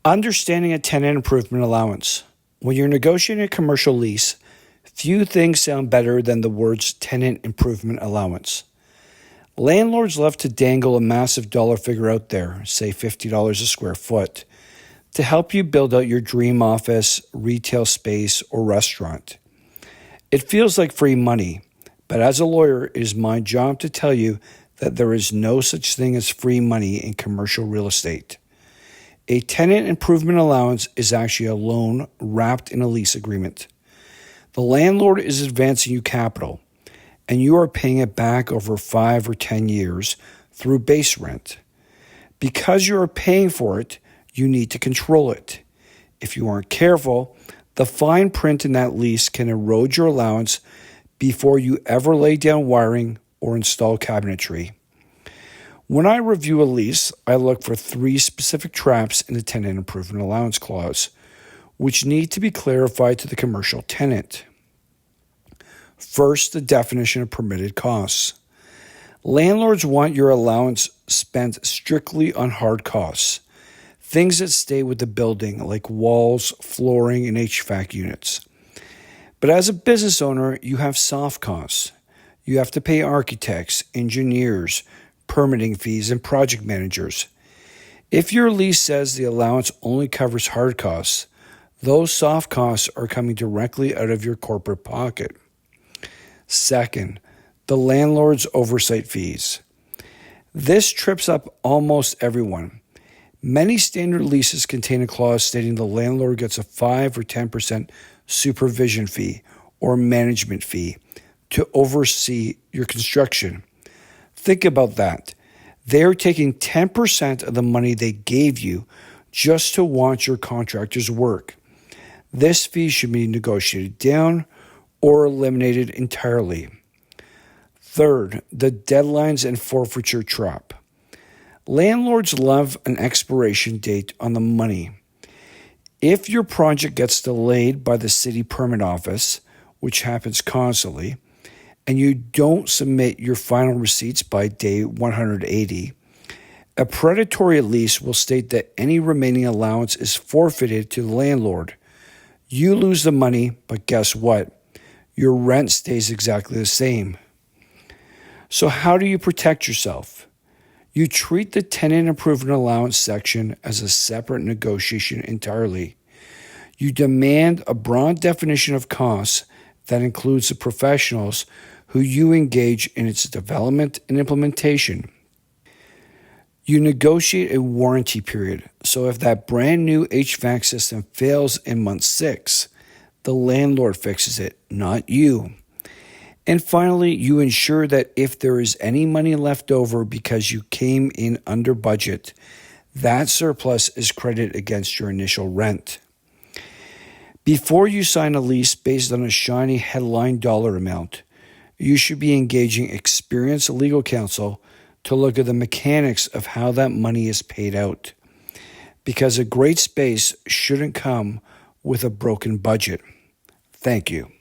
Understanding a tenant improvement allowance. When you're negotiating a commercial lease, few things sound better than the words tenant improvement allowance. Landlords love to dangle a massive dollar figure out there, say $50 a square foot, to help you build out your dream office, retail space, or restaurant. It feels like free money, but as a lawyer, it is my job to tell you that there is no such thing as free money in commercial real estate. A tenant improvement allowance is actually a loan wrapped in a lease agreement. The landlord is advancing you capital, and you are paying it back over 5 or 10 years through base rent. Because you are paying for it, you need to control it. If you aren't careful, the fine print in that lease can erode your allowance before you ever lay down wiring or install cabinetry. When I review a lease, I look for 3 specific traps in the tenant improvement allowance clause, which need to be clarified to the commercial tenant. First, the definition of permitted costs. Landlords want your allowance spent strictly on hard costs, things that stay with the building like walls, flooring, and HVAC units. But as a business owner, you have soft costs. You have to pay architects, engineers, permitting fees, and project managers. If your lease says the allowance only covers hard costs, those soft costs are coming directly out of your corporate pocket. Second, the landlord's oversight fees. This trips up almost everyone. Many standard leases contain a clause stating the landlord gets a 5 or 10% supervision fee or management fee to oversee your construction. Think about that. They're taking 10% of the money they gave you just to watch your contractors work. This fee should be negotiated down or eliminated entirely. Third, the deadlines and forfeiture trap. Landlords love an expiration date on the money. If your project gets delayed by the city permit office, which happens constantly, and you don't submit your final receipts by day 180, a predatory lease will state that any remaining allowance is forfeited to the landlord. You lose the money, but guess what? Your rent stays exactly the same. So how do you protect yourself? You treat the tenant improvement allowance section as a separate negotiation entirely. You demand a broad definition of costs that includes the professionals who you engage in its development and implementation. You negotiate a warranty period, so if that brand new HVAC system fails in month 6, the landlord fixes it, not you. And finally, you ensure that if there is any money left over because you came in under budget, that surplus is credited against your initial rent. Before you sign a lease based on a shiny headline dollar amount, you should be engaging experienced legal counsel to look at the mechanics of how that money is paid out. Because a great space shouldn't come with a broken budget. Thank you.